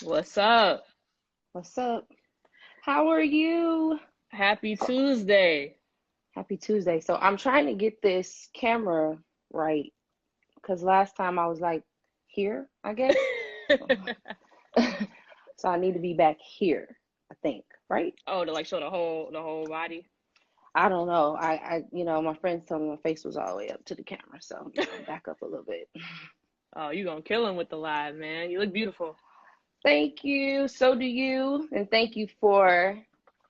What's up? What's up? How are you? Happy Tuesday. Happy Tuesday. So I'm trying to get this camera right because last time I was like here, I guess. So, so I need to be back here, I think, right? Oh, to like show the whole body. I don't know. My friends told me my face was all the way up to the camera, so I'm just gonna back up a little bit. Oh, you gonna kill him with the live, man. You look beautiful. Thank you. So do you, and thank you for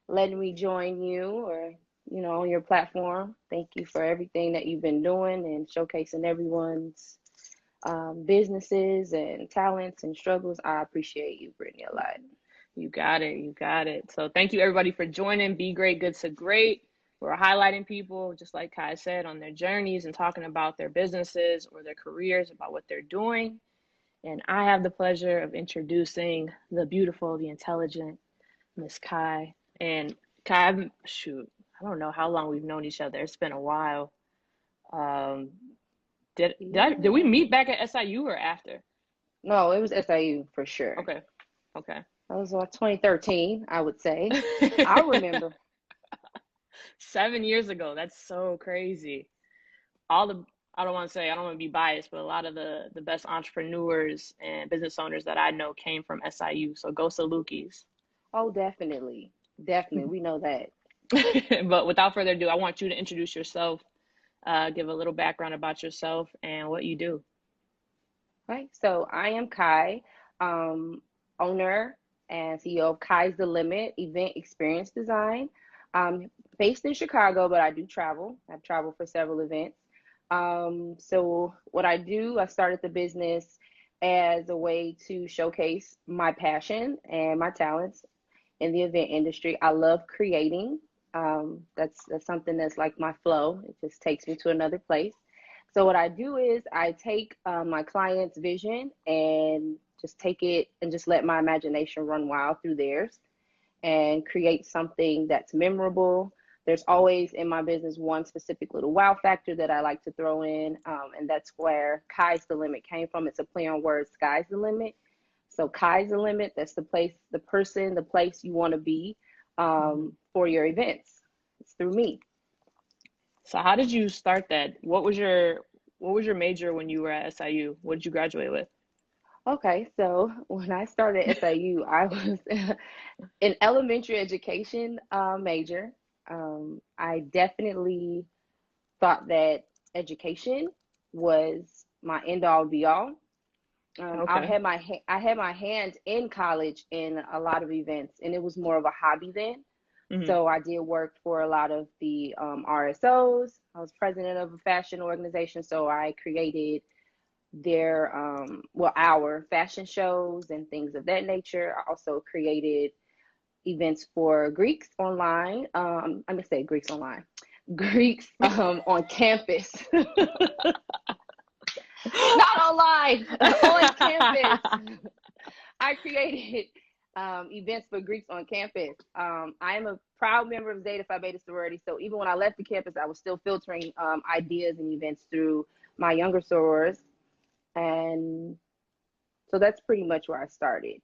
letting me join you on your platform. Thank you for everything that you've been doing and showcasing everyone's businesses and talents and struggles. I appreciate you, Brittany, a lot. You got it. You got it. So thank you everybody for joining. Be great, good to great. We're highlighting people, just like Kai said, on their journeys and talking about their businesses or their careers, about what they're doing. And I have the pleasure of introducing the beautiful, the intelligent Miss Kai. And Kai, shoot, I don't know how long we've known each other. It's been a while. Um, did we Yeah. meet back at SIU or after? No, it was SIU for sure. Okay, okay. That was like 2013, I would say. I remember. 7 years ago. That's so crazy. All the I don't want to say I don't want to be biased, but a lot of the best entrepreneurs and business owners that I know came from SIU. So go Salukis. Oh, definitely. Definitely. We know that. But without further ado, I want you to introduce yourself, give a little background about yourself and what you do. Right. So I am Kai, owner and CEO of Kyes the Limit Event Experience Design. I'm based in Chicago, but I do travel. I've traveled for several events. So what I do, I started the business as a way to showcase my passion and my talents in the event industry. I love creating. That's something that's like my flow. It just takes me to another place. So what I do is I take my client's vision and just take it and just let my imagination run wild through theirs and create something that's memorable. There's always in my business one specific little wow factor that I like to throw in, and that's where Kyes the Limit came from. It's a play on words, sky's the limit. So Kyes the Limit, that's the place, the person, the place you want to be Mhm. for your events. It's through me. So how did you start that? What was your major when you were at SIU? What did you graduate with? Okay, so when I started at SIU, I was an elementary education major. I definitely thought that education was my end all be all. Okay. I had my hands in college in a lot of events, and it was more of a hobby then. Hmm. So I did work for a lot of the RSOs. I was president of a fashion organization, so I created our fashion shows and things of that nature. I also created events for Greeks online. I'm gonna say Greeks online. Greeks on campus, not online, on campus. I created events for Greeks on campus. I am a proud member of Zeta Phi Beta sorority, so even when I left the campus, I was still filtering ideas and events through my younger sorors, and so that's pretty much where I started,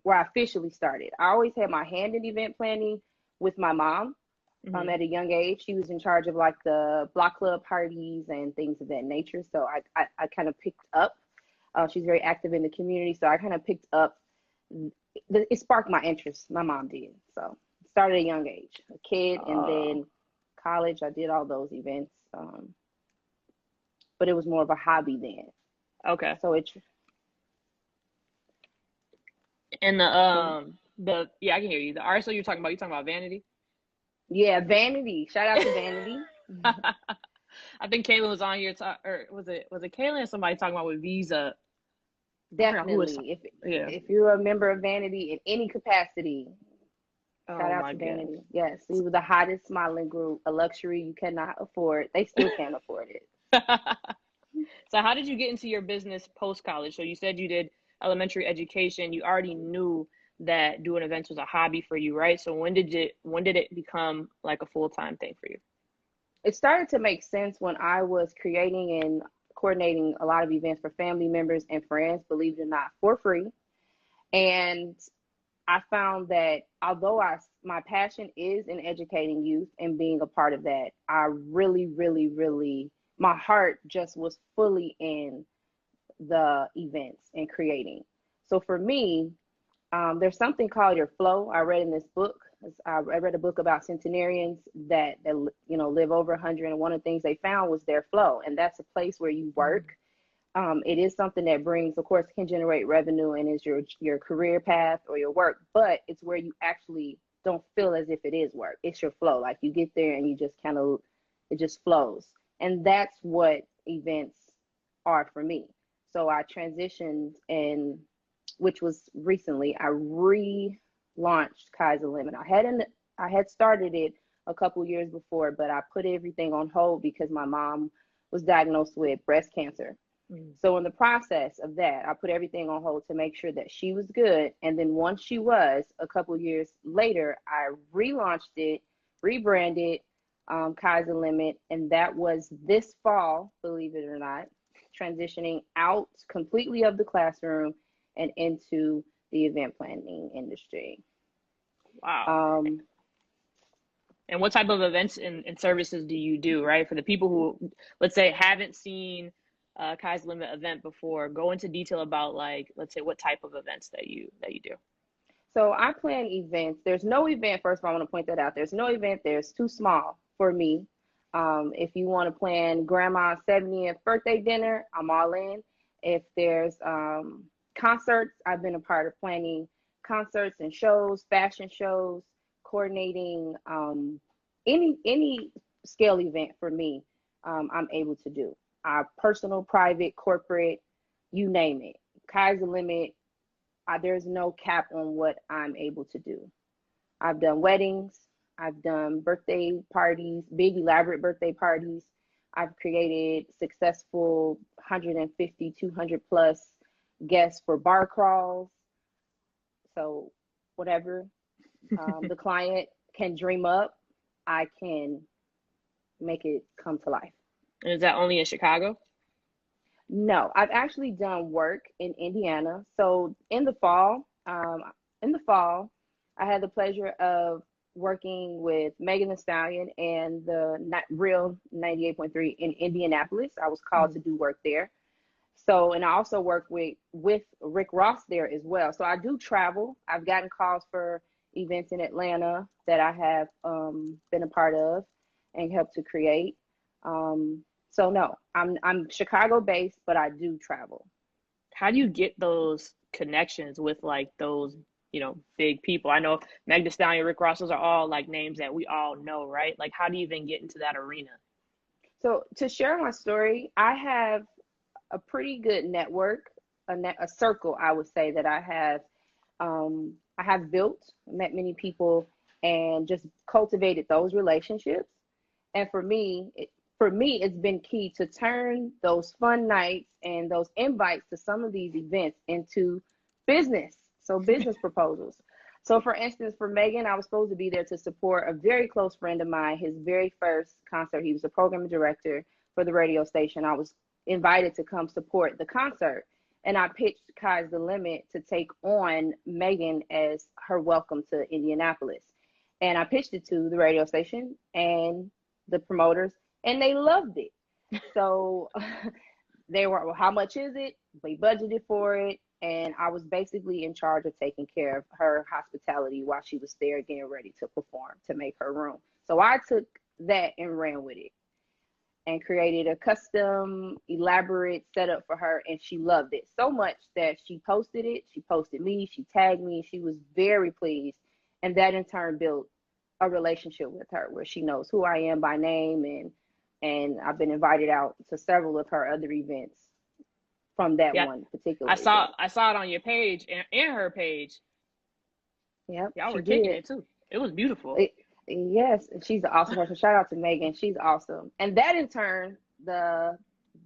where I officially started. I always had my hand in event planning with my mom. Hmm. At a young age, she was in charge of like the block club parties and things of that nature. So I kind of picked up. She's very active in the community, so I kind of picked up. It sparked my interest. My mom did. So started at a young age, a kid, and Oh, then college. I did all those events, but it was more of a hobby then. okay. So it And so the yeah, I can hear you. The RSO you're talking about Vanity. yeah, Vanity. Shout out to Vanity. I think Kaylin was on here, or was it Kaylin or somebody talking about with Visa? I forgot who was. Definitely. Yeah. If you're a member of Vanity in any capacity, shout Oh out my to goodness. Vanity. Yes, we were the hottest modeling group, a luxury you cannot afford. They still can't afford it. So how did you get into your business post college? So you said you did elementary education. You already knew that doing events was a hobby for you, right? So when did it become like a full-time thing for you? It started to make sense when I was creating and coordinating a lot of events for family members and friends, believe it or not, for free. And I found that although my passion is in educating youth and being a part of that, I really, really, really, my heart just was fully in the events and creating. So for me, there's something called your flow. I read in this book. I read a book about centenarians that live over 100, and one of the things they found was their flow, and that's a place where you work. It is something that brings, of course, can generate revenue and is your career path or your work, but it's where you actually don't feel as if it is work. It's your flow. Like you get there and you just it just flows. And that's what events are for me. So I transitioned, and which was recently, I relaunched Kyes the Limit. I had started it a couple years before, but I put everything on hold because my mom was diagnosed with breast cancer. So in the process of that, I put everything on hold to make sure that she was good. And then once she was, a couple years later, I relaunched it, rebranded Kyes the Limit, and that was this fall, believe it or not, transitioning out completely of the classroom and into the event planning industry. Wow. And what type of events and services do you do, right? For the people who, let's say, haven't seen Kyes Limit event before, go into detail about, like, let's say, what type of events that you do. So I plan events. There's no event, first of all, I want to point that out. There's no event there's too small for me. If you want to plan grandma's 70th birthday dinner, I'm all in. If there's concerts, I've been a part of planning concerts and shows, fashion shows, coordinating any scale event for me, I'm able to do. Personal, private, corporate, you name it. Kyes the Limit, there's no cap on what I'm able to do. I've done weddings, I've done birthday parties, big elaborate birthday parties. I've created successful 150, 200 plus guests for bar crawls. So whatever the client can dream up, I can make it come to life. And is that only in Chicago? No, I've actually done work in Indiana. So in the fall, I had the pleasure of working with Megan Thee Stallion and the Real 98.3 in Indianapolis. I was called to do work there. So, and I also work with Rick Ross there as well. So I do travel. I've gotten calls for events in Atlanta that I have been a part of and helped to create. So no, I'm Chicago based, but I do travel. How do you get those connections with, like, those, big people? I know Meg Thee Stallion, Rick Ross, those are all like names that we all know, right? Like, how do you even get into that arena? So to share my story, I have a pretty good network, a circle, I would say, that I have built, met many people, and just cultivated those relationships. And for me, it's been key to turn those fun nights and those invites to some of these events into business. So business proposals. So for instance, for Megan, I was supposed to be there to support a very close friend of mine, his very first concert. He was a program director for the radio station. I was invited to come support the concert. And I pitched Kyes the Limit to take on Megan as her welcome to Indianapolis. And I pitched it to the radio station and the promoters, and they loved it. So they were, well, how much is it? We budgeted for it. And I was basically in charge of taking care of her hospitality while she was there getting ready to perform, to make her room. So I took that and ran with it and created a custom, elaborate setup for her. And she loved it so much that she posted it. She posted me, she tagged me. She was very pleased. And that in turn built a relationship with her where she knows who I am by name. And I've been invited out to several of her other events from that one particular I event. saw it on your page and her page. Yep, Y'all she were kicking did. it too. It was beautiful. Yes, she's an awesome person. Shout out to Megan. She's awesome. And that in turn, there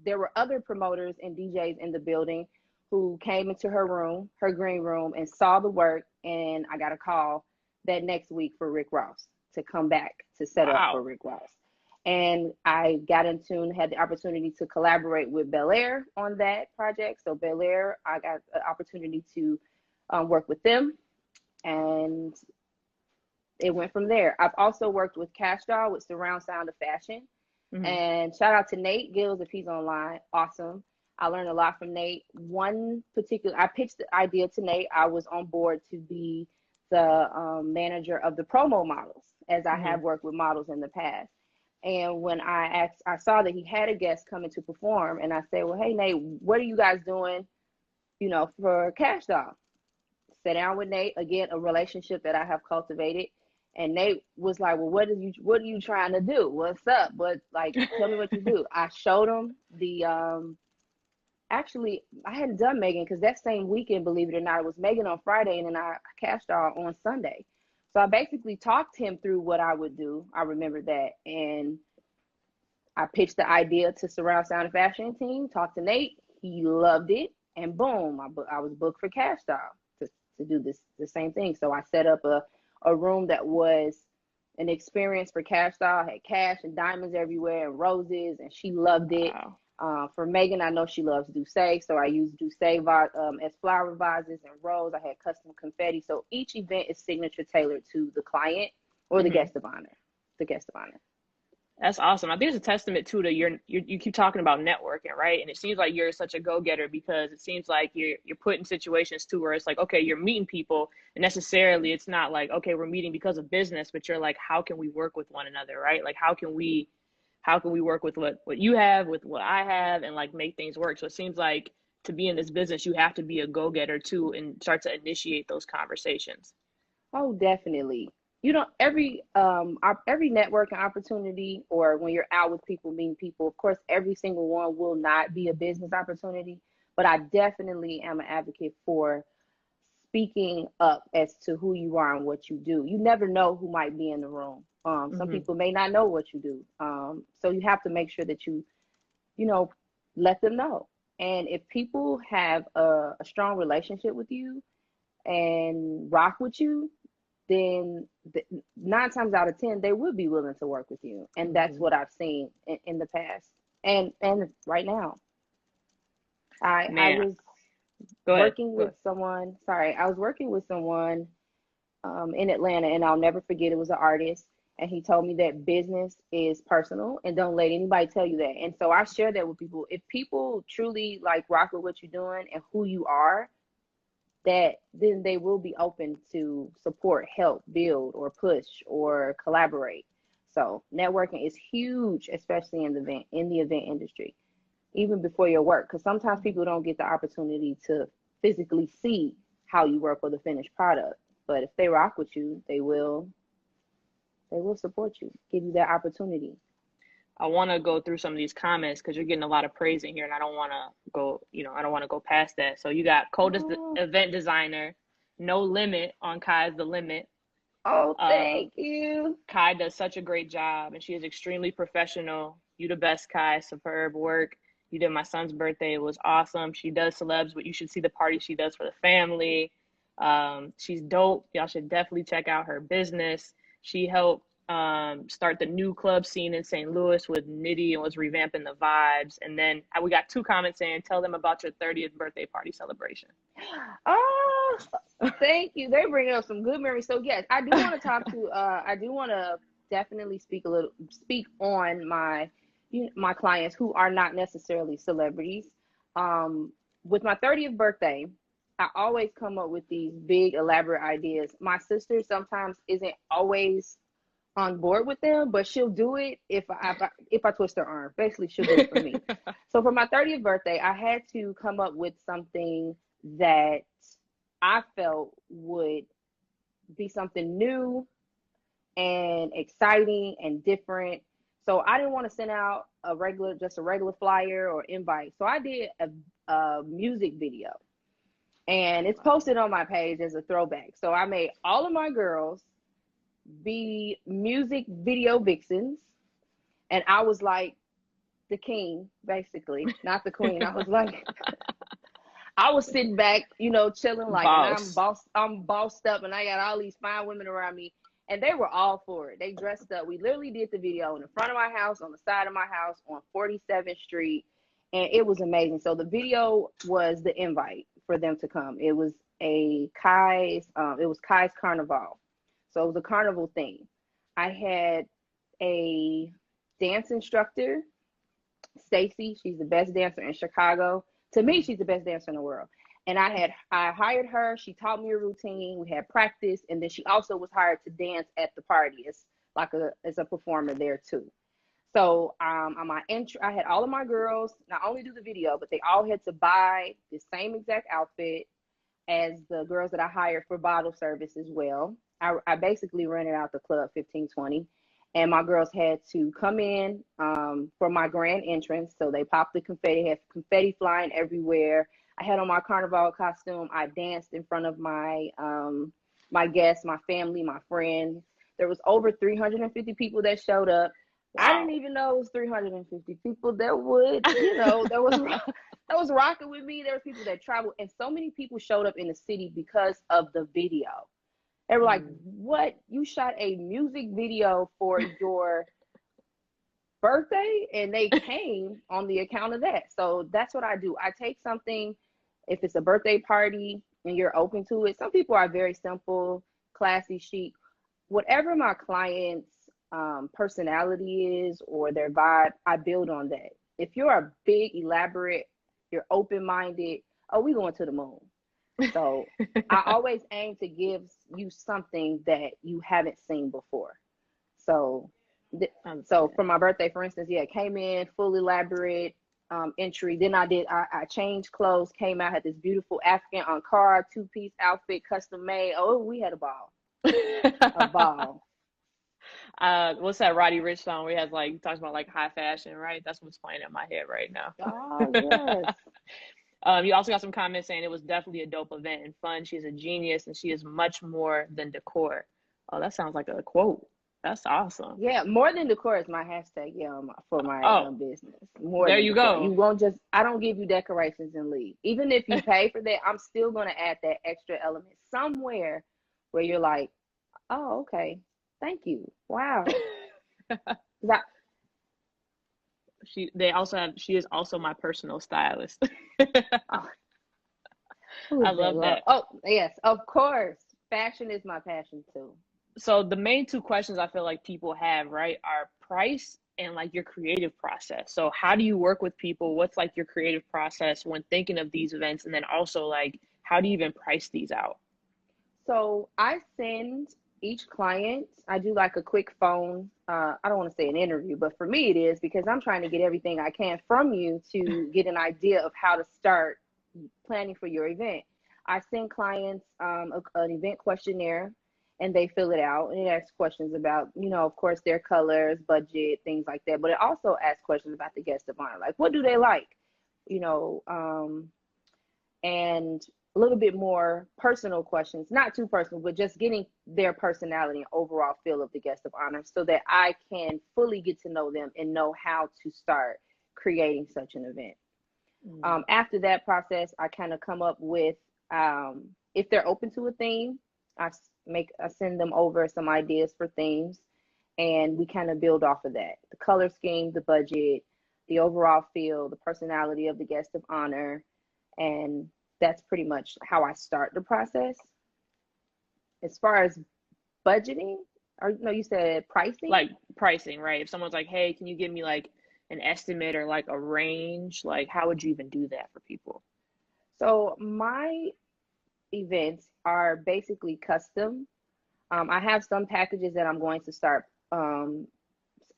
were other promoters and DJs in the building who came into her room, her green room, and saw the work. And I got a call that next week for Rick Ross to come back to set up for Rick Ross. And I got in tune, had the opportunity to collaborate with Bel Air on that project. So Bel Air, I got an opportunity to worked with them, and it went from there. I've also worked with Cash Doll with Surround Sound of Fashion. Mm-hmm. And shout out to Nate Gills if he's online. Awesome. I learned a lot from Nate. I pitched the idea to Nate. I was on board to be the manager of the promo models, as I have worked with models in the past. And when I saw that he had a guest coming to perform, and I said, well, hey, Nate, what are you guys doing, for Cash Doll? Sat down with Nate, again, a relationship that I have cultivated. And Nate was like, well, what are you trying to do? What's up? But tell me what you do. I showed him actually, I hadn't done Megan because that same weekend, believe it or not, it was Megan on Friday and then I cashed out on Sunday. So I basically talked him through what I would do. I remember that. And I pitched the idea to Surround Sound and Fashion team, talked to Nate. He loved it. And boom, I was booked for Cash Doll to do the same thing. So I set up a room that was an experience for Cash Doll. Had cash and diamonds everywhere and roses, and she loved it. Wow. For Megan, I know she loves Douce, so I used Douce as flower vases and rose. I had custom confetti. So each event is signature tailored to the client or the guest of honor. The guest of honor. That's awesome. I think it's a testament too to you keep talking about networking, right? And it seems like you're such a go-getter because it seems like you're put in situations too where it's like, okay, you're meeting people, and necessarily it's not like, okay, we're meeting because of business, but you're like, how can we work with one another, right? Like how can we work with what you have, with what I have, and make things work? So it seems like to be in this business, you have to be a go-getter too and start to initiate those conversations. Oh, definitely. Every networking opportunity, or when you're out with people, meeting people, of course, every single one will not be a business opportunity, but I definitely am an advocate for speaking up as to who you are and what you do. You never know who might be in the room. Some people may not know what you do. So you have to make sure that you let them know. And if people have a strong relationship with you and rock with you, then 9 times out of 10, they would be willing to work with you. And that's what I've seen in the past and right now. I was working with someone in Atlanta, and I'll never forget, it was an artist, and he told me that business is personal and don't let anybody tell you that. And so I share that with people. If people truly rock with what you're doing and who you are, that then they will be open to support, help, build, or push, or collaborate. So networking is huge, especially in the event industry, even before your work, because sometimes people don't get the opportunity to physically see how you work or the finished product. But if they rock with you, they will support you, give you that opportunity. I want to go through some of these comments because you're getting a lot of praise in here, and I don't want to go past that. So you got coldest event designer, No Limit on Kyes the Limit. Oh, thank you. Kai does such a great job, and she is extremely professional. You the best, Kai. Superb work. You did my son's birthday. It was awesome. She does celebs, but you should see the party she does for the family. She's dope. Y'all should definitely check out her business. She helped start the new club scene in St. Louis with Nitty and was revamping the vibes. And then we got 2 comments saying, tell them about your 30th birthday party celebration. Oh, thank you. They're bringing up some good memories. So yes, I do want to definitely speak on my clients who are not necessarily celebrities. With my 30th birthday, I always come up with these big elaborate ideas. My sister sometimes isn't always on board with them, but she'll do it if I twist her arm. Basically, she'll do it for me. So for my 30th birthday, I had to come up with something that I felt would be something new and exciting and different. So I didn't want to send out just a regular flyer or invite. So I did a music video, and it's posted on my page as a throwback. So I made all of my girls be music video vixens, and I was like the king, basically, not the queen. I was like, I was sitting back, chilling, I'm bossed up, and I got all these fine women around me, and they were all for it. They dressed up. We literally did the video in the front of my house, on the side of my house, on 47th Street, and it was amazing. So the video was the invite for them to come. It was a Kyes, it was Kyes Carnival. So it was a carnival theme. I had a dance instructor, Stacy. She's the best dancer in Chicago. To me, she's the best dancer in the world. And I hired her. She taught me a routine. We had practice, and then she also was hired to dance at the party as a performer there too. So on my entry, I had all of my girls not only do the video, but they all had to buy the same exact outfit as the girls that I hired for bottle service as well. I basically rented out the club 15-20, and my girls had to come in for my grand entrance. So they popped the confetti, had confetti flying everywhere. I had on my carnival costume. I danced in front of my my guests, my family, my friends. There was over 350 people that showed up. Wow. I didn't even know it was 350 people that would, that was rocking with me. There were people that traveled, and so many people showed up in the city because of the video. They were like, what? You shot a music video for your birthday? And they came on the account of that. So that's what I do. I take something, if it's a birthday party and you're open to it. Some people are very simple, classy, chic. Whatever my client's personality is or their vibe, I build on that. If you're a big, elaborate, you're open-minded, oh, we going to the moon. So I always aim to give you something that you haven't seen before. So for my birthday, for instance, yeah, came in full elaborate entry. Then I changed clothes, came out, had this beautiful African Ankara 2-piece outfit, custom made. Oh, we had a ball. A ball. What's that Roddy Ricch song where he has talks about high fashion, right? That's what's playing in my head right now. Oh, yes. You also got some comments saying it was definitely a dope event and fun. She's a genius and she is much more than decor. Oh, that sounds like a quote. That's awesome. Yeah, more than decor is my hashtag, for my business. More there than you decor. go. You won't I don't give you decorations and leave. Even if you pay for that, I'm still going to add that extra element somewhere where you're like, oh, okay, thank you. Wow. She is also my personal stylist. I love that. Oh, yes, of course. Fashion is my passion too. So the main two questions I feel like people have, right, are price and your creative process. So how do you work with people? What's your creative process when thinking of these events? And then also how do you even price these out? So I send each client, I do a quick phone, I don't want to say an interview, but for me it is, because I'm trying to get everything I can from you to get an idea of how to start planning for your event. I send clients an event questionnaire, and they fill it out, and it asks questions about, of course, their colors, budget, things like that. But it also asks questions about the guest of honor, what do they like, and a little bit more personal questions, not too personal, but just getting their personality and overall feel of the guest of honor so that I can fully get to know them and know how to start creating such an event. After that process, I kind of come up with, if they're open to a theme, I send them over some ideas for themes, and we kind of build off of that. The color scheme, the budget, the overall feel, the personality of the guest of honor, and that's pretty much how I start the process. As far as budgeting, or no, you said pricing? Pricing, right? If someone's like, hey, can you give me an estimate or a range, how would you even do that for people? So my events are basically custom. I have some packages that I'm going to start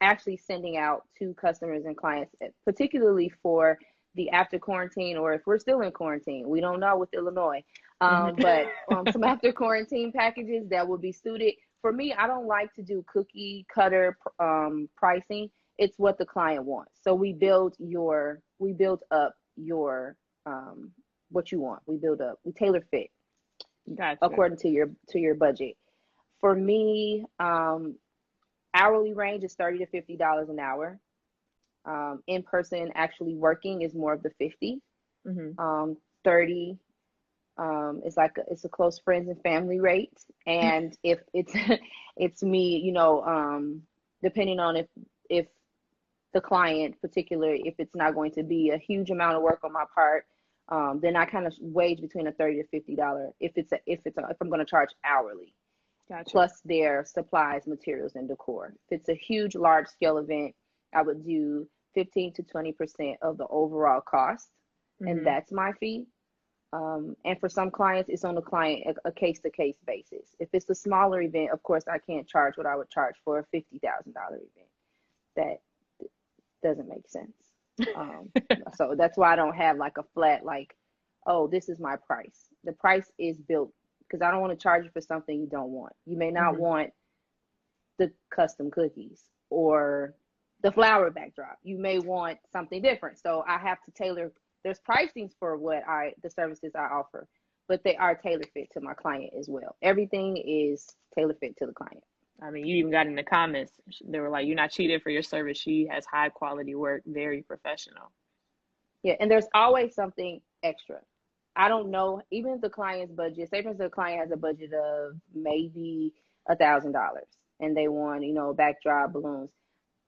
actually sending out to customers and clients, particularly for the after quarantine, or if we're still in quarantine, we don't know with Illinois, but some after quarantine packages that will be suited. For me, I don't like to do cookie cutter pricing. It's what the client wants. So we build up your what you want. We tailor fit. Gotcha. According to your budget. For me, hourly range is $30 to $50 an hour. In person, actually working is more of the 50. 30 it's a close friends and family rate. And if it's me, depending on if the client particular, if it's not going to be a huge amount of work on my part, Then I kind of wage between a $30 to $50 if I'm going to charge hourly, Gotcha. plus their supplies, materials, and decor. If it's a huge, large scale event, I would do 15 to 20% of the overall cost, and Mm-hmm. that's my fee. And for some clients, it's on the client a case to case basis. If it's a smaller event, of course, I can't charge what I would charge for a $50,000 event. That doesn't make sense. Um, so that's why I don't have like a flat, like, oh, this is my price. The price is built because I don't want to charge you for something you don't want. You may not Mm-hmm. want the custom cookies or the flower backdrop. You may want something different. So I have to tailor. There's pricings for the services I offer, but they are tailor fit to my client as well. Everything is tailor fit to the client. I mean, you even got in the comments. They were like, "You're not cheated for your service. She has high quality work, very professional." Yeah, and there's always something extra. I don't know, even if the client's budget, say for instance, the client has a budget of maybe $1,000 and they want, backdrop balloons.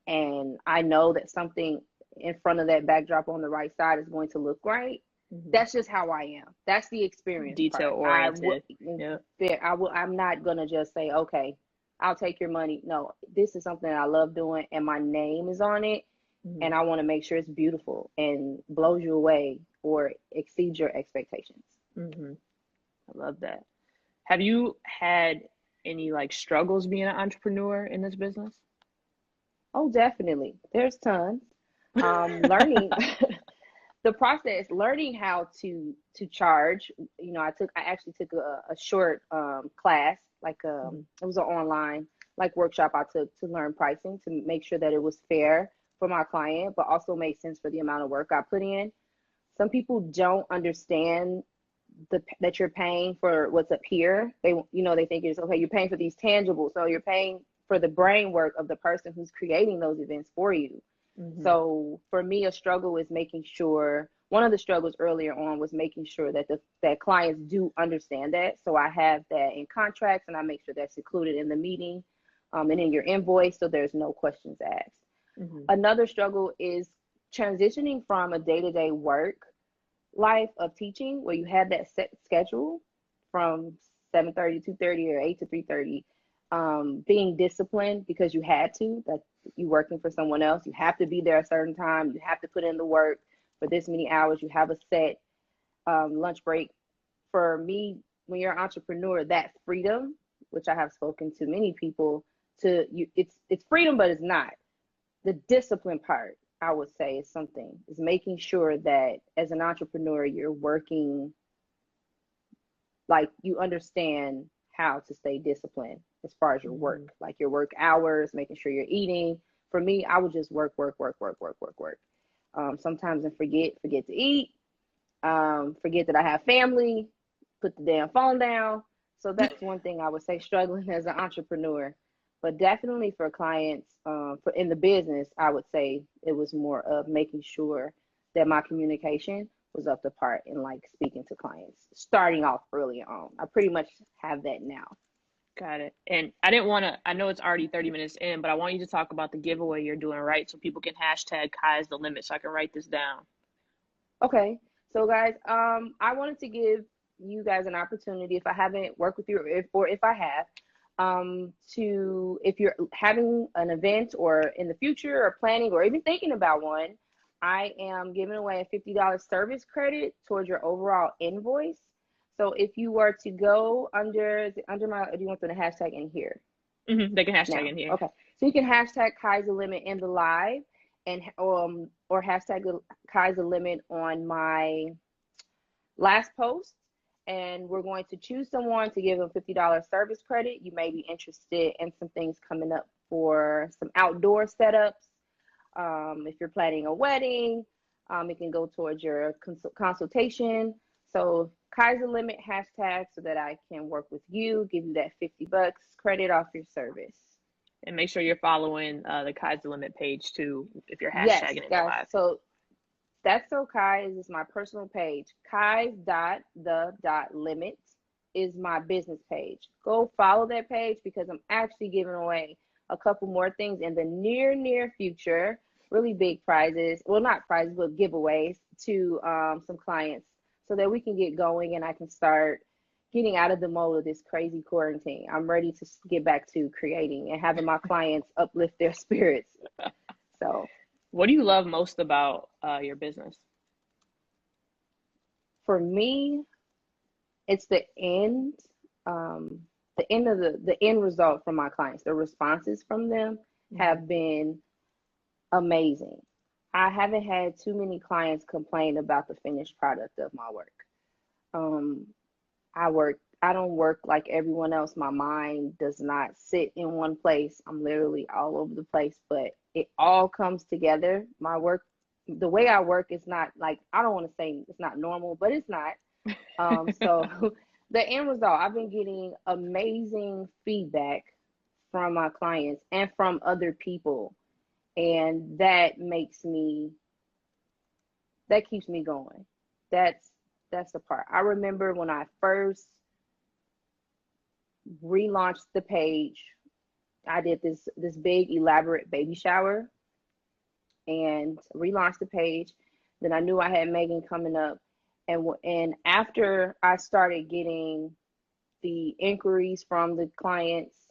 And I know that something in front of that backdrop on the right side is going to look right. Mm-hmm. That's just how I am. That's the experience Detail part. I would, oriented. Yeah. I'm not gonna just say, okay, I'll take your money. No, this is something I love doing, and my name is on it, Mm-hmm. and I want to make sure it's beautiful and blows you away or exceeds your expectations. Mm-hmm. I love that. Have you had any like struggles being an entrepreneur in this business? Oh, definitely. There's tons. Learning the process, learning how to charge. I actually took a short class, like Mm-hmm. it was an online like workshop I took to learn pricing to make sure that it was fair for my client, but also made sense for the amount of work I put in. Some people don't understand that you're paying for what's up here. They think it's okay. You're paying for these tangibles, so you're paying for the brain work of the person who's creating those events for you. Mm-hmm. So for me, a struggle is making sure. One of the struggles earlier on was making sure that clients do understand that. So I have that in contracts, and I make sure that's included in the meeting, and in your invoice, so there's no questions asked. Mm-hmm. Another struggle is transitioning from a day-to-day work life of teaching where you have that set schedule from 7:30 to 2:30 or 8 to 3:30, being disciplined because you had to, that you working for someone else, you have to be there a certain time, you have to put in the work for this many hours, you have a set lunch break. For me, when you're an entrepreneur, that freedom, which I have spoken to many people, to you, it's freedom, but it's not. The discipline part, I would say, is making sure that as an entrepreneur, you're working, like, you understand how to stay disciplined as far as your work, Mm-hmm. like your work hours, making sure you're eating. For me, I would just work, work, work, work, work, work, work. Sometimes I forget to eat, forget that I have family, put the damn phone down. So that's one thing I would say struggling as an entrepreneur. But definitely for clients, for in the business, I would say it was more of making sure that my communication was up to part in like speaking to clients, starting off early on. I pretty much have that now. Got it. And I didn't want to, I know it's already 30 minutes in, but I want you to talk about the giveaway you're doing, right? So people can hashtag Kyes the Limit so I can write this down. Okay, so guys, I wanted to give you guys an opportunity if I haven't worked with you, or if I have, to if you're having an event or in the future or planning or even thinking about one, I am giving away a $50 service credit towards your overall invoice. So if you were to go under my, do you want the hashtag in here? Mm-hmm. They can hashtag Now, in here. okay. So you can hashtag Kyes the Limit in the live, and or hashtag Kyes the Limit on my last post, and we're going to choose someone to give them $50 service credit. You may be interested in some things coming up for some outdoor setups. If you're planning a wedding, it can go towards your consultation. So Kyes the Limit hashtag so that I can work with you, give you that $50 credit off your service. And make sure you're following the Kyes the Limit page too if you're Yes, hashtagging in the guys. live. So that's so Kyes is my personal page. Kyes.the.limit is my business page. Go follow that page because I'm actually giving away a couple more things in the near future. Really big prizes. Well, not prizes, but giveaways to some clients so that we can get going and I can start getting out of the mode of this crazy quarantine. I'm ready to get back to creating and having my clients uplift their spirits. So, What do you love most about your business? for me, it's the end of the end result from my clients. The responses from them have been amazing. I haven't had too many clients complain about the finished product of my work. Um, I don't work like everyone else. My mind does not sit in one place. I'm literally all over the place, but it all comes together. My work, the way I work is not like, I don't want to say it's not normal, but it's not. So the end result, I've been getting amazing feedback from my clients and from other people. And that keeps me going. That's the part. I remember when I first relaunched the page, I did this big elaborate baby shower and relaunched the page. Then I knew I had Megan coming up, and after I started getting the inquiries from the clients,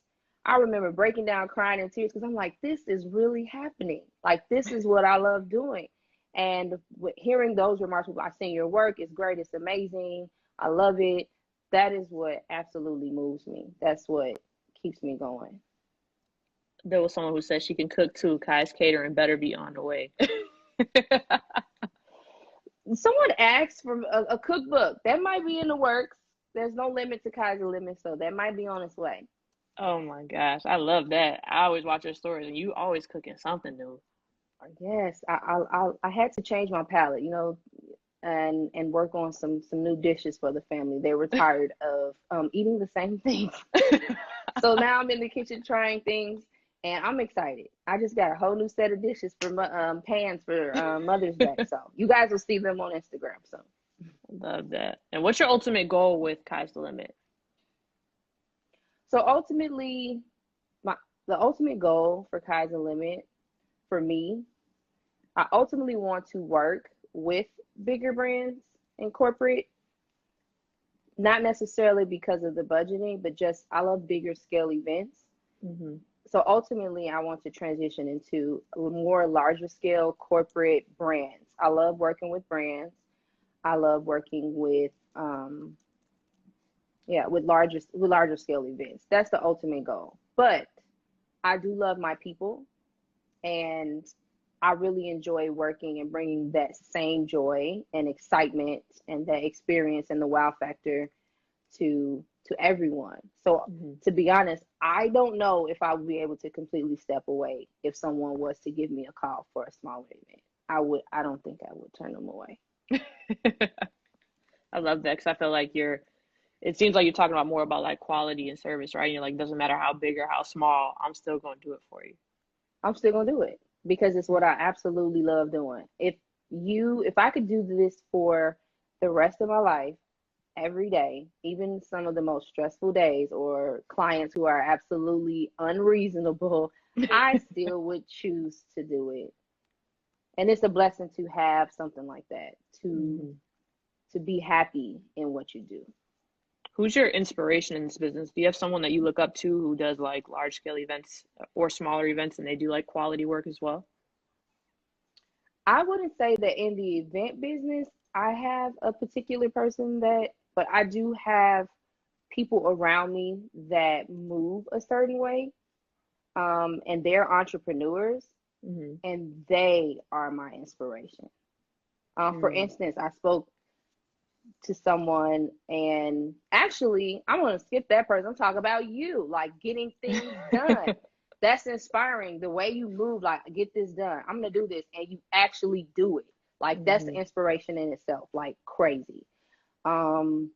I remember breaking down, crying in tears because I'm like, this is really happening. Like, this is what I love doing. And hearing those remarks, I've seen your work, it's great, it's amazing, I love it. That is what absolutely moves me. That's what keeps me going. There was someone who said she can cook too. Kyes Catering better be on the way. Someone asked for a cookbook. That might be in the works. There's no limit to Kyes the Limit, so that might be on its way. Oh my gosh, I love that. I always watch your stories, and you always cooking something new. Yes, I had to change my palate, and work on some new dishes for the family. They were tired of eating the same things. So now I'm in the kitchen trying things, and I'm excited. I just got a whole new set of dishes for pans for Mother's Day. So you guys will see them on Instagram. So Love that. And what's your ultimate goal with Kyes the Limit? so ultimately, the ultimate goal for Kyes the Limit for me, I ultimately want to work with bigger brands and corporate, not necessarily because of the budgeting, but just I love bigger scale events. Mm-hmm. So ultimately, I want to transition into more larger scale corporate brands. I love working with brands. I love working with with larger scale events. That's the ultimate goal. But I do love my people, and I really enjoy working and bringing that same joy and excitement and that experience and the wow factor to everyone. So Mm-hmm. to be honest, I don't know if I would be able to completely step away if someone was to give me a call for a smaller event. I don't think I would turn them away. I love that because I feel like it seems like you're talking about more about like quality and service, right? You're like, doesn't matter how big or how small, I'm still going to do it for you. I'm still gonna do it because it's what I absolutely love doing. If I could do this for the rest of my life, every day, even some of the most stressful days or clients who are absolutely unreasonable, I still would choose to do it. And it's a blessing to have something like that, Mm-hmm. to be happy in what you do. Who's your inspiration in this business? Do you have someone that you look up to who does like large scale events or smaller events and they do like quality work as well? I wouldn't say that in the event business, I have a particular person but I do have people around me that move a certain way, and they're entrepreneurs, Mm-hmm. and they are my inspiration. For Mm. instance, I spoke to someone, and actually, I'm going to skip that person. I'm talking about you, like getting things done. That's inspiring. The way you move, like, get this done. I'm going to do this, and you actually do it. Like, that's the Mm-hmm. inspiration in itself, like crazy. Um,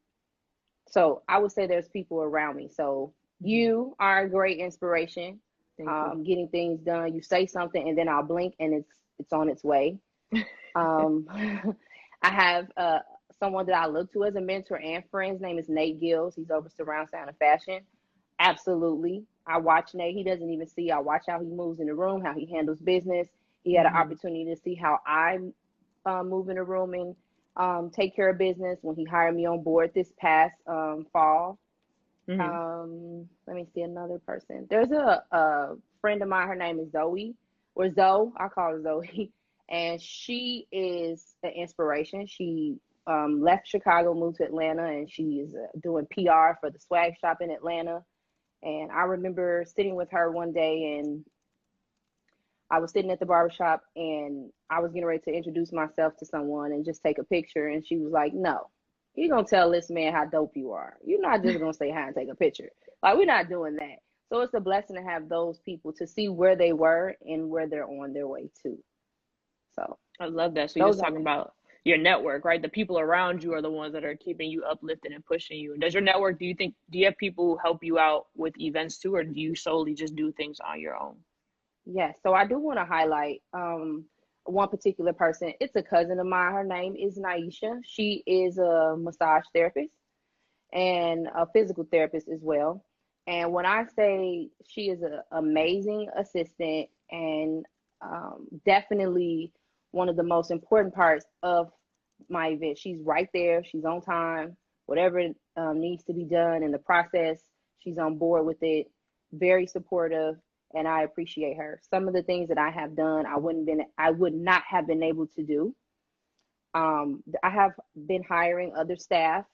so I would say there's people around me. So Mm-hmm. you are a great inspiration. Thank you. Getting things done. You say something, and then I'll blink, and it's on its way. Um, I have someone that I look to as a mentor and friend. His name is Nate Gills. He's over Surround Sound and Fashion. Absolutely. I watch Nate. He doesn't even see. I watch how he moves in the room, how he handles business. He had an Mm-hmm. opportunity to see how I move in the room and take care of business when he hired me on board this past fall. Hmm. Let me see another person. There's a friend of mine. Her name is Zoe, or Zoe. I call her Zoe, and she is an inspiration. She left Chicago, moved to Atlanta, and she is doing PR for the swag shop in Atlanta. And I remember sitting with her one day, and I was sitting at the barbershop, and I was getting ready to introduce myself to someone and just take a picture. And she was like, "No, you're going to tell this man how dope you are. You're not just going to say hi and take a picture. Like, we're not doing that." So it's a blessing to have those people to see where they were and where they're on their way to. So I love that. So you're those just are talking about your network, right? The people around you are the ones that are keeping you uplifted and pushing you. Does your network, do you have people who help you out with events too, or do you solely just do things on your own? yes. So I do want to highlight one particular person. It's a cousin of mine. Her name is Naisha. She is a massage therapist and a physical therapist as well. And when I say she is an amazing assistant and definitely one of the most important parts of my event, she's right there. She's on time. Whatever needs to be done in the process, she's on board with it. Very supportive, and I appreciate her. Some of the things that I have done, I would not have been able to do. I have been hiring other staff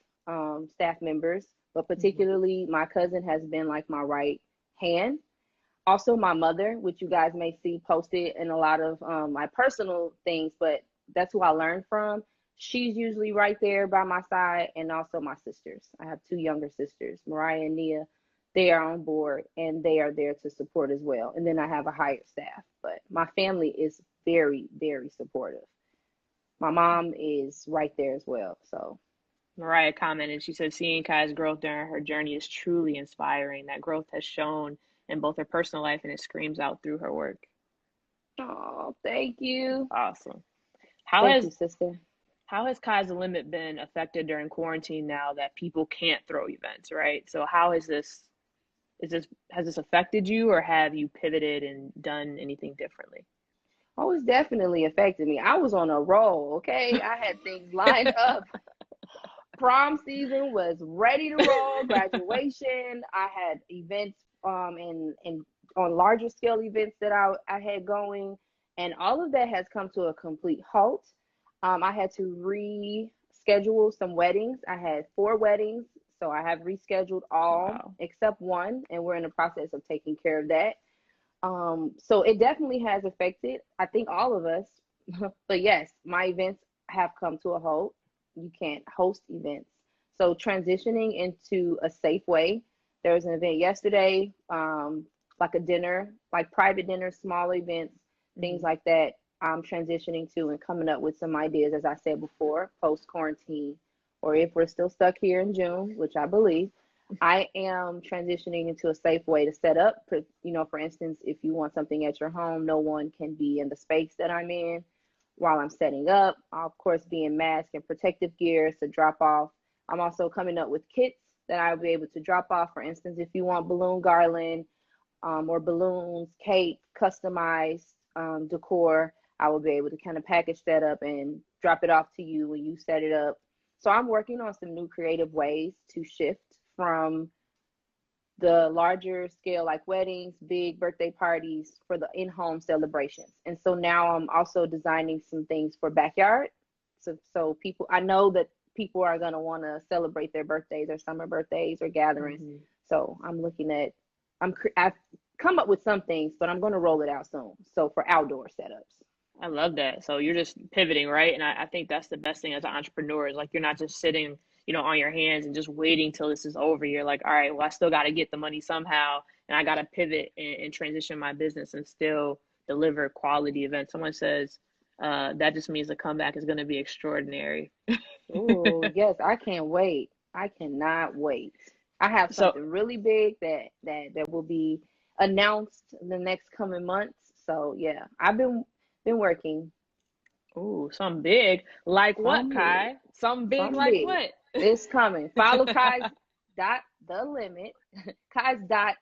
members, but Mhm. particularly my cousin has been like my right hand. Also, my mother, which you guys may see posted in a lot of my personal things, but that's who I learned from. She's usually right there by my side, and also my sisters. I have two younger sisters, Mariah and Nia. They are on board and they are there to support as well. And then I have a hired staff, but my family is very, very supportive. My mom is right there as well. So, Mariah commented, she said, seeing Kai's growth during her journey is truly inspiring. That growth has shown in both her personal life and it screams out through her work. oh, thank you. Awesome. How Thank you, has sister. how has Kyes the Limit been affected during quarantine now that people can't throw events, right? So how is this has this affected you or have you pivoted and done anything differently? Oh, it's definitely affected me. I was on a roll, okay? I had things lined up. Prom season was ready to roll, graduation. I had events and on larger scale events that I had going, and all of that has come to a complete halt. I had to reschedule some weddings. I had four weddings, so I have rescheduled all Wow. except one, and we're in the process of taking care of that. So it definitely has affected, I think, all of us. But yes, my events have come to a halt. You can't host events. So transitioning into a safe way. There was an event yesterday, like a dinner, like private dinner, small events, things Hmm. like that. I'm transitioning to and coming up with some ideas, as I said before, post quarantine, or if we're still stuck here in June, which I believe. I am transitioning into a safe way to set up. For instance, if you want something at your home, no one can be in the space that I'm in while I'm setting up. I'll, of course, be in mask and protective gear to drop off. I'm also coming up with kits that I'll be able to drop off. For instance, if you want balloon garland or balloons, cake, customized decor, I will be able to kind of package that up and drop it off to you when you set it up. So I'm working on some new creative ways to shift from the larger scale, like weddings, big birthday parties, for the in-home celebrations. And so now I'm also designing some things for backyard. So people, I know that people are going to want to celebrate their birthdays or summer birthdays or gatherings. Hmm. So I'm looking at, I've come up with some things, but I'm going to roll it out soon. So for outdoor setups. I love that. So you're just pivoting, right? And I think that's the best thing as an entrepreneur is like you're not just sitting, on your hands and just waiting till this is over. You're like, all right, well, I still got to get the money somehow, and I got to pivot and transition my business and still deliver quality events. Someone says that just means the comeback is going to be extraordinary. Oh, yes, I can't wait. I cannot wait. I have So, something really big that will be announced in the next coming months. So yeah, I've been working. ooh, something big. Like what, Some big, Kai? Something big some like big. what? It's coming. Follow Kyes dot the limit. Kyes the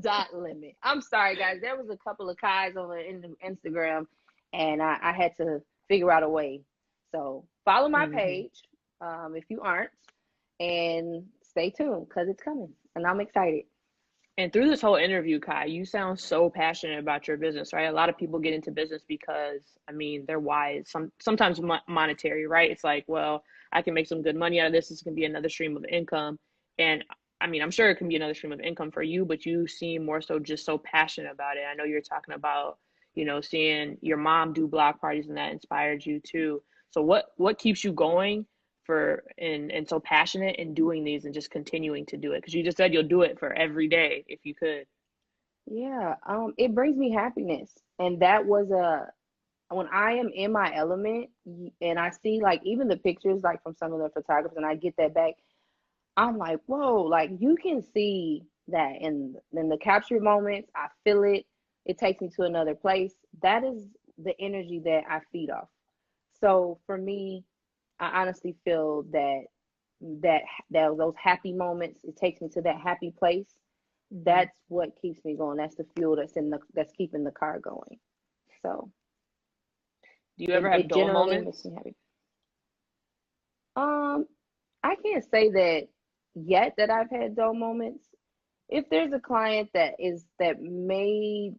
dot limit. I'm sorry guys. There was a couple of Kyes on Instagram, and I had to figure out a way. So follow my Hmm. page if you aren't, and stay tuned because it's coming, and I'm excited. And through this whole interview, Kai, you sound so passionate about your business, right? A lot of people get into business because, I mean, their why is sometimes monetary, right? It's like, well, I can make some good money out of this. This can be another stream of income. And I mean, I'm sure it can be another stream of income for you, but you seem more so just so passionate about it. I know you're talking about, seeing your mom do block parties and that inspired you too. So what keeps you going for and so passionate in doing these and just continuing to do it? Because you just said you'll do it for every day if you could. Yeah, it brings me happiness, and that was a when I am in my element, and I see like even the pictures like from some of the photographers, and I get that back. I'm like, whoa, like you can see that in the capture moments. I feel it. It takes me to another place. That is the energy that I feed off. So for me, I honestly feel that that those happy moments, it takes me to that happy place. Hmm. That's what keeps me going. That's the fuel that's keeping the car going. So Do you ever have it dull generally makes moments? me happy. Um, I can't say that yet that I've had dull moments. If there's a client that may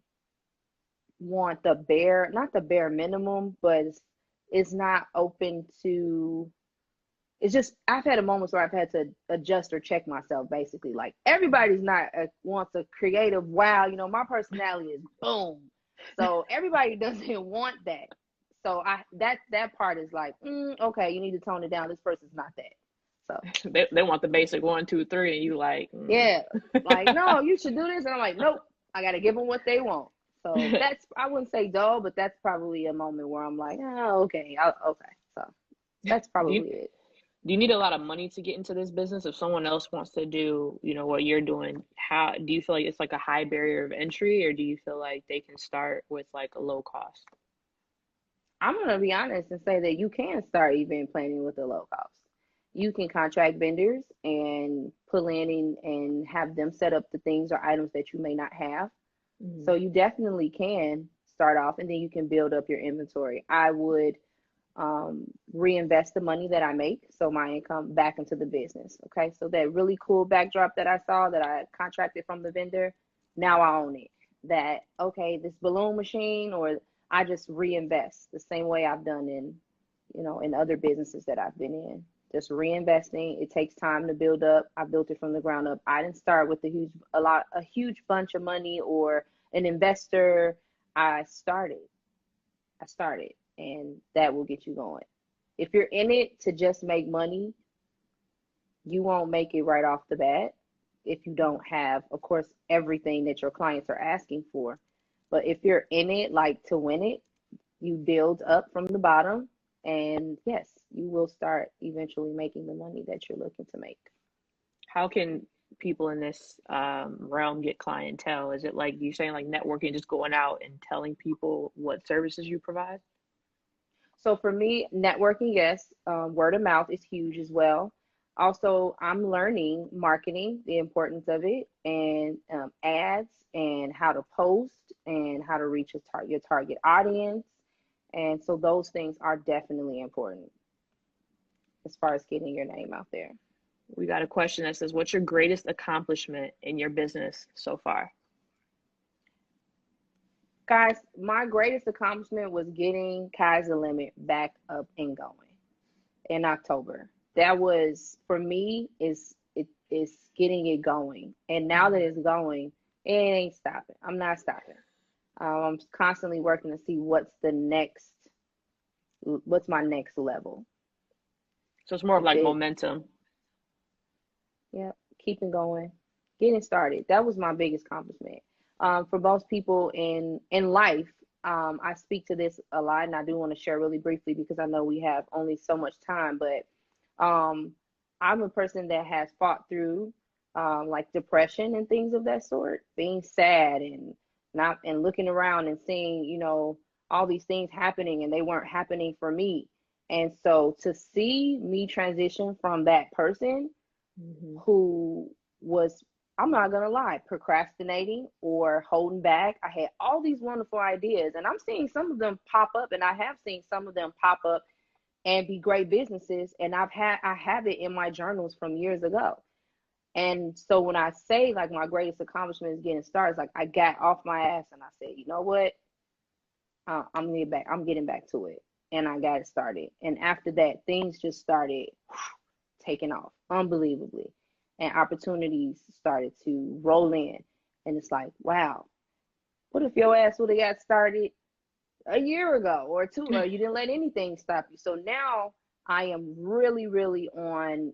want the bare, not the bare minimum, but is not open to, it's just I've had a moments where I've had to adjust or check myself basically. Like everybody's not wants a creative wow, my personality is boom. So everybody doesn't want that. So that part is like, okay, you need to tone it down. This person's not that. So They want the basic one, two, three, and you like, yeah, like no, you should do this, and I'm like, nope, I got to give them what they want. So that's I wouldn't say dull, but that's probably a moment where I'm like, oh, okay, okay. So that's do you probably it. do you need a lot of money to get into this business? If someone else wants to do, what you're doing, how do you feel like it's like a high barrier of entry, or do you feel like they can start with like a low cost? I'm gonna be honest and say that you can start event planning with a low cost. You can contract vendors and pull in and have them set up the things or items that you may not have. Hmm. So you definitely can start off, and then you can build up your inventory. I would reinvest the money that I make, so my income back into the business. Okay, so that really cool backdrop that I saw that I contracted from the vendor, now I own it. That okay, this balloon machine, or I just reinvest the same way I've done in other businesses that I've been in. Just reinvesting. It takes time to build up. I built it from the ground up. I didn't start with a huge bunch of money or an investor. I started. I started, and that will get you going. If you're in it to just make money, you won't make it right off the bat if you don't have, of course, everything that your clients are asking for. But if you're in it like to win it, you build up from the bottom, and yes, you will start eventually making the money that you're looking to make. How can people in this realm get clientele? Is it like you saying like networking, just going out and telling people what services you provide? So for me, networking, yes, word of mouth is huge as well. Also, I'm learning marketing, the importance of it, and ads, and how to post, and how to reach your target audience. And so those things are definitely important as far as getting your name out there. We got a question that says, "What's your greatest accomplishment in your business so far?" Guys, my greatest accomplishment was getting Kyes the Limit back up and going in October. That was for me is getting it going. And now that it's going, it ain't stopping. I'm not stopping. I'm constantly working to see what's my next level. So it's more of It's like it. momentum. Yeah, keeping going, getting started. That was my biggest accomplishment. For most people in life, I speak to this a lot, and I do want to share really briefly because I know we have only so much time. But I'm a person that has fought through like depression and things of that sort, being sad and not and looking around and seeing all these things happening, and they weren't happening for me. And so to see me transition from that person Hmm. who was I'm not gonna lie, procrastinating or holding back. I had all these wonderful ideas, and I'm seeing some of them pop up, and I have seen some of them pop up and be great businesses. And I have it in my journals from years ago. And so when I say like my greatest accomplishment is getting started, it's like I got off my ass and I said, you know what? I'm getting back to it, and I got it started. And after that, things just started taking off unbelievably, and opportunities started to roll in. And it's like, wow, what if your ass would have got started a year ago or two, or you didn't let anything stop you? So now I am really, really on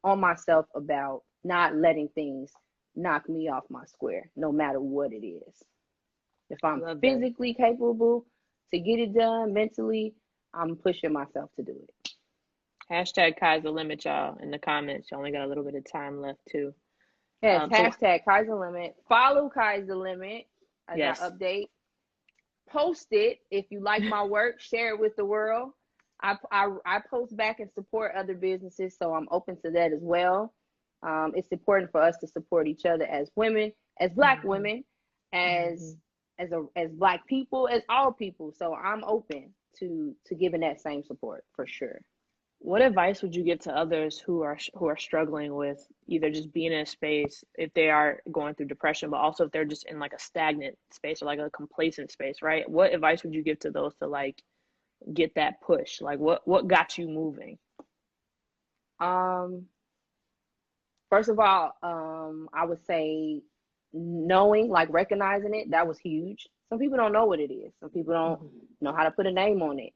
myself about not letting things knock me off my square, no matter what it is. If I'm Love that. physically capable to get it done mentally, I'm pushing myself to do it. Hashtag Kyes the Limit, y'all, in the comments. You only got a little bit of time left too. Yes, So hashtag Kyes the Limit. Follow Kyes the Limit as I yes. update. Post it if you like my work. Share it with the world. I post back and support other businesses, so I'm open to that as well. It's important for us to support each other as women, as Black Mm-hmm. women, as Mm-hmm. as Black people, as all people. So I'm open to giving that same support for sure. What advice would you give to others who are struggling with either just being in a space if they are going through depression, but also if they're just in like a stagnant space or like a complacent space, right? What advice would you give to those to like get that push? Like what got you moving? Um, First of all, I would say knowing, like recognizing it, that was huge. Some people don't know what it is. Some people don't Mm-hmm. know how to put a name on it.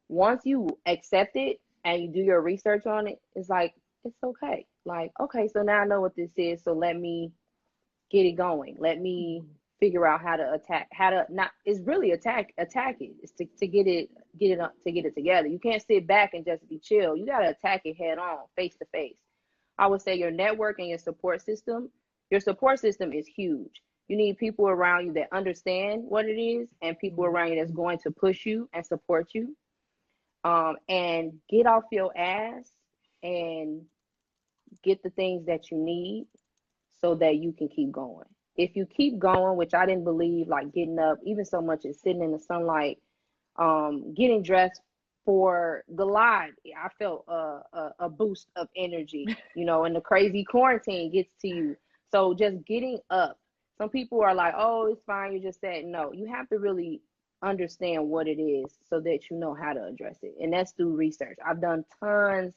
Once you accept it and you do your research on it, it's like, it's okay. Like, okay, so now I know what this is. So let me get it going. Let me Mm-hmm. figure out how to attack, how to not, it's really attack it. It's to get it up, to get it together. You can't sit back and just be chill. You got to attack it head on, face to face. I would say your network and your support system is huge. You need people around you that understand what it is, and people around you that's going to push you and support you. And get off your ass and get the things that you need so that you can keep going. If you keep going, which I didn't believe, like getting up, even so much as sitting in the sunlight, getting dressed for the live, I felt a boost of energy, and the crazy quarantine gets to you. So just getting up. Some people are like, oh, it's fine. You just said no. You have to really understand what it is so that you know how to address it. And that's through research. I've done tons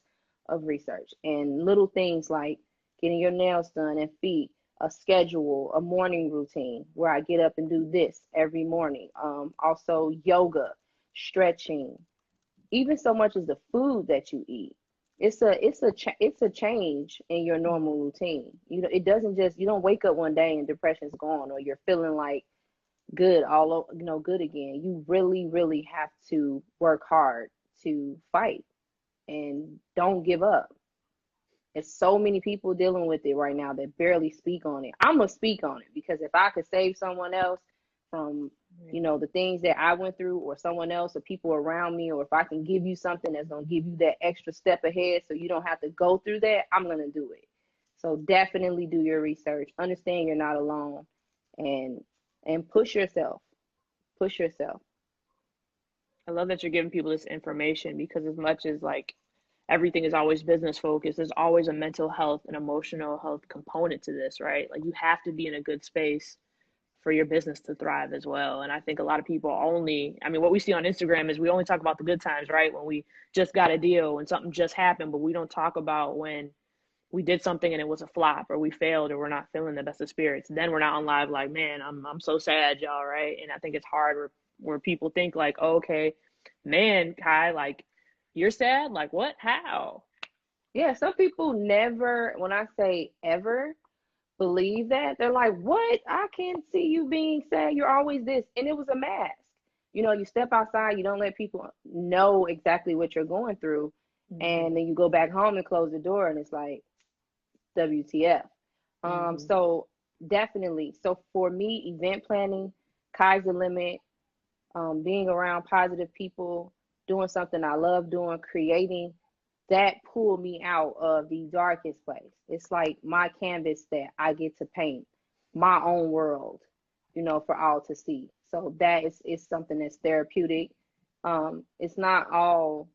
of research and little things like getting your nails done and feet, a schedule, a morning routine where I get up and do this every morning. Also yoga, stretching, even so much as the food that you eat. It's a change in your normal routine. It doesn't just, you don't wake up one day and depression's gone, or you're feeling like good good again. You really, really have to work hard to fight and don't give up. There's so many people dealing with it right now that barely speak on it. I'm gonna speak on it because if I could save someone else from, the things that I went through, or someone else, or people around me, or if I can give you something that's gonna give you that extra step ahead so you don't have to go through that, I'm gonna do it. So definitely do your research. Understand you're not alone, and push yourself. Push yourself. I love that you're giving people this information because as much as like everything is always business focused, there's always a mental health and emotional health component to this, right? Like you have to be in a good space for your business to thrive as well. And I think a lot of people what we see on Instagram is we only talk about the good times, right? When we just got a deal, when something just happened, but we don't talk about when we did something and it was a flop or we failed or we're not feeling the best of spirits. Then we're not on live like, man, I'm so sad, y'all, right? And I think it's hard where people think like, oh, okay, man, Kai, like you're sad? Like what? How? Yeah, some people never, when I say ever, believe that. They're like, what? I can't see you being sad. You're always this. And it was a mask. You step outside, you don't let people know exactly what you're going through. Mm-hmm. And then you go back home and close the door, and it's like, WTF. Mm-hmm. So definitely. So for me, event planning, Kyes the Limit, being around positive people, doing something I love doing, creating. that pulled me out of the darkest place. It's like my canvas that I get to paint my own world, for all to see. So that is something that's therapeutic. It's not all,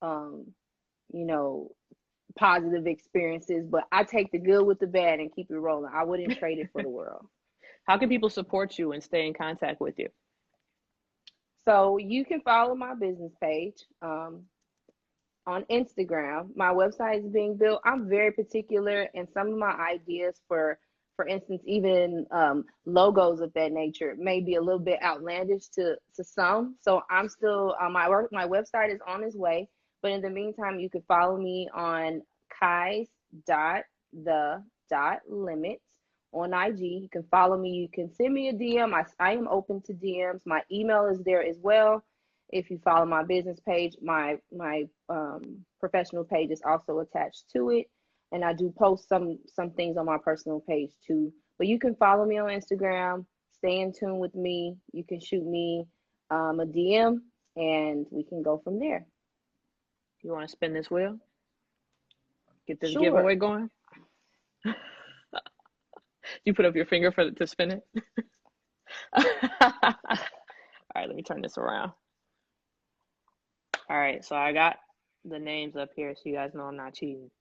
um, you know, positive experiences, but I take the good with the bad and keep it rolling. I wouldn't trade it for the world. How can people support you and stay in contact with you? So you can follow my business page. On Instagram. My website is being built. I'm very particular, and some of my ideas for instance, even logos of that nature may be a little bit outlandish to some. So I'm still my website is on its way. But in the meantime, you can follow me on Kyes the limit on IG. You can follow me. You can send me a DM. I am open to DMs. My email is there as well. If you follow my business page, my professional page is also attached to it, and I do post some things on my personal page too. But you can follow me on Instagram. Stay in tune with me. You can shoot me a DM, and we can go from there. You want to spin this wheel? Get this Sure. giveaway going? You put up your finger to spin it? All right, let me turn this around. All right, so I got the names up here so you guys know I'm not cheating.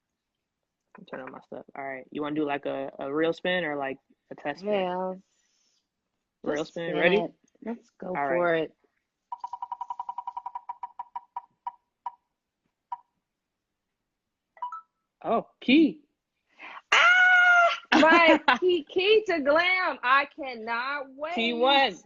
I'm turning on my stuff. All right, you want to do like a real spin or like a test spin? Yeah. Real spin. Ready? It. Let's go All for right. it. Oh, key. My key to glam. I cannot wait. Key one.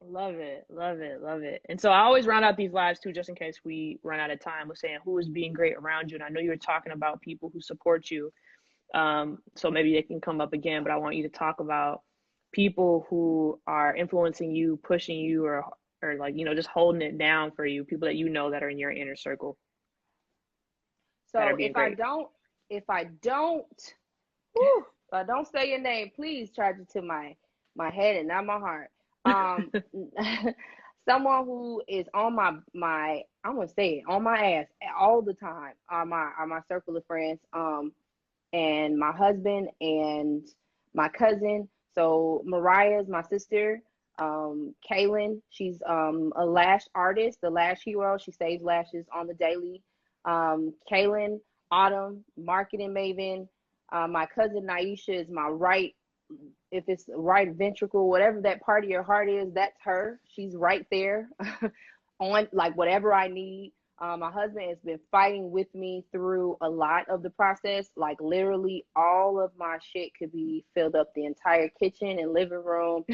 Love it, love it, love it. And so I always round out these lives too, just in case we run out of time, with saying who is being great around you. And I know you were talking about people who support you. So maybe they can come up again, but I want you to talk about people who are influencing you, pushing you, or like, just holding it down for you, people that that are in your inner circle. So if I don't say your name, please charge it to my head and not my heart. Someone who is on my I'm gonna say it, on my ass all the time are my circle of friends, and my husband and my cousin. So Mariah's my sister. Kaylin, she's a lash artist, the lash hero. She saves lashes on the daily. Kaylin, Autumn, marketing maven. My cousin Naisha is my right, if it's right ventricle, whatever that part of your heart is, that's her. She's right there on like whatever I need. My husband has been fighting with me through a lot of the process. Like literally all of my shit could be filled up the entire kitchen and living room.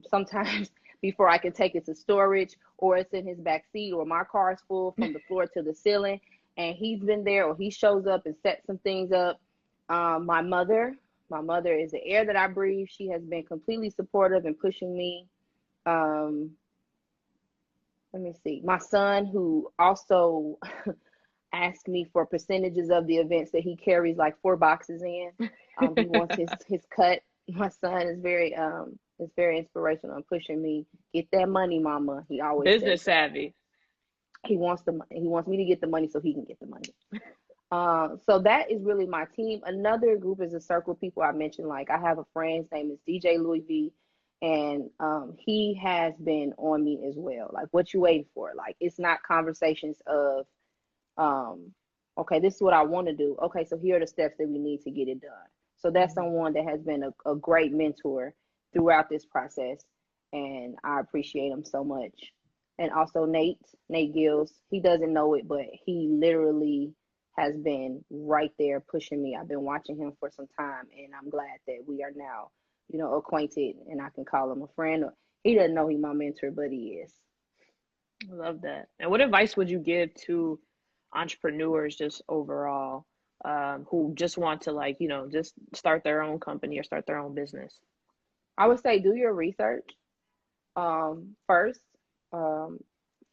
Sometimes before I can take it to storage, or it's in his back seat, or my car's full from the floor to the ceiling. And he's been there, or he shows up and sets some things up. My mother is the air that I breathe. She has been completely supportive and pushing me. Let me see. My son, who also asked me for percentages of the events that he carries like 4 boxes in. He wants his cut. My son is very inspirational and pushing me. Get that money, mama. He always business savvy. He wants me to get the money so he can get the money. So that is really my team. Another group is a circle of people I mentioned. Like I have a friend, his name is DJ Louis V, and he has been on me as well. Like, what you waiting for? Like, it's not conversations of okay, this is what I want to do. Okay, so here are the steps that we need to get it done. So that's someone that has been a great mentor throughout this process, and I appreciate him so much. And also Nate Gills, he doesn't know it, but he literally has been right there pushing me. I've been watching him for some time, and I'm glad that we are now, acquainted, and I can call him a friend. He doesn't know he's my mentor, but he is. I love that. And what advice would you give to entrepreneurs just overall, who just want to just start their own company or start their own business? I would say do your research first.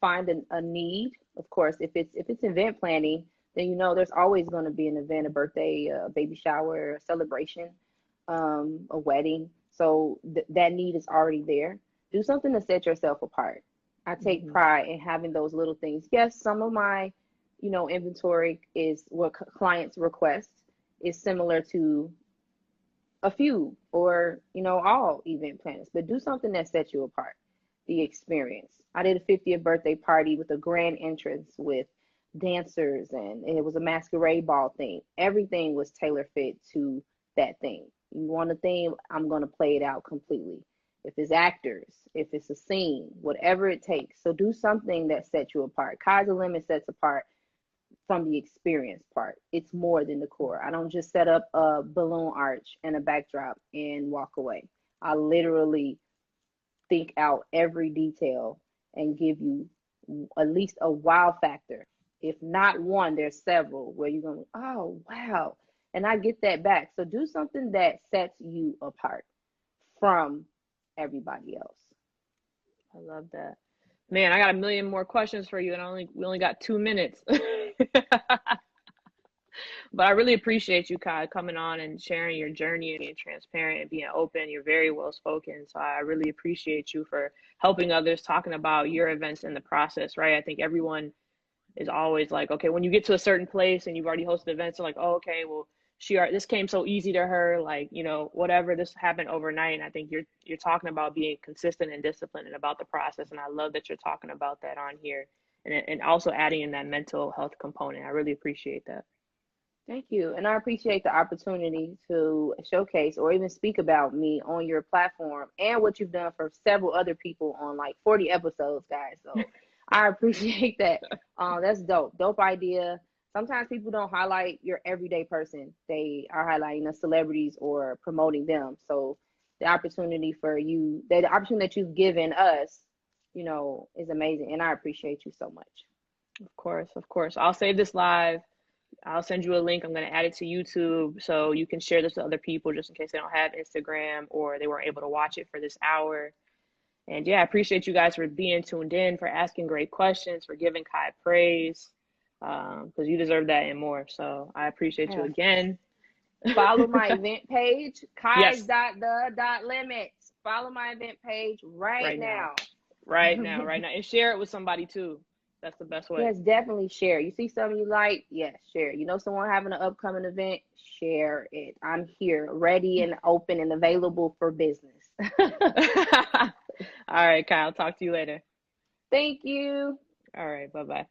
Find a need. Of course, if it's event planning, then there's always going to be an event, a birthday, a baby shower, a celebration, a wedding. So that need is already there. Do something to set yourself apart. I take pride in having those little things. Yes, some of my inventory is what clients request is similar to a few or all event planners, but do something that sets you apart. The experience. I did a 50th birthday party with a grand entrance with dancers, and it was a masquerade ball theme. Everything was tailor fit to that theme. You want a theme, I'm going to play it out completely. If it's actors, if it's a scene, whatever it takes. So do something that sets you apart. Kyes the Limit sets apart from the experience part. It's more than decor. I don't just set up a balloon arch and a backdrop and walk away. I literally think out every detail and give you at least a wow factor. If not one, there's several where you're going, oh, wow. And I get that back. So do something that sets you apart from everybody else. I love that. Man, I got a million more questions for you, and we only got 2 minutes. But I really appreciate you, Kai, coming on and sharing your journey and being transparent and being open. You're very well spoken. So I really appreciate you for helping others, talking about your events in the process, right? I think everyone is always like, okay, when you get to a certain place and you've already hosted events, they're like, oh, okay, well, this came so easy to her, like, whatever, this happened overnight. And I think you're talking about being consistent and disciplined and about the process. And I love that you're talking about that on here, and also adding in that mental health component. I really appreciate that. Thank you. And I appreciate the opportunity to showcase or even speak about me on your platform and what you've done for several other people on like 40 episodes, guys. So I appreciate that. That's dope. Dope idea. Sometimes people don't highlight your everyday person. They are highlighting the celebrities or promoting them. So the opportunity for you, the opportunity that you've given us, is amazing. And I appreciate you so much. Of course, of course. I'll save this live. I'll send you a link. I'm going to add it to YouTube so you can share this with other people just in case they don't have Instagram or they weren't able to watch it for this hour. And yeah, I appreciate you guys for being tuned in, for asking great questions, for giving Kai praise, because you deserve that and more. So I appreciate you again. Follow my event page, Yes. Kyes.the.limit. Follow my event page right now. Right now. And share it with somebody too. That's the best way. Yes, definitely share. You see something you like? Yes, share. You know someone having an upcoming event? Share it. I'm here, ready and open and available for business. All right, Kyle. Talk to you later. Thank you. All right. Bye-bye.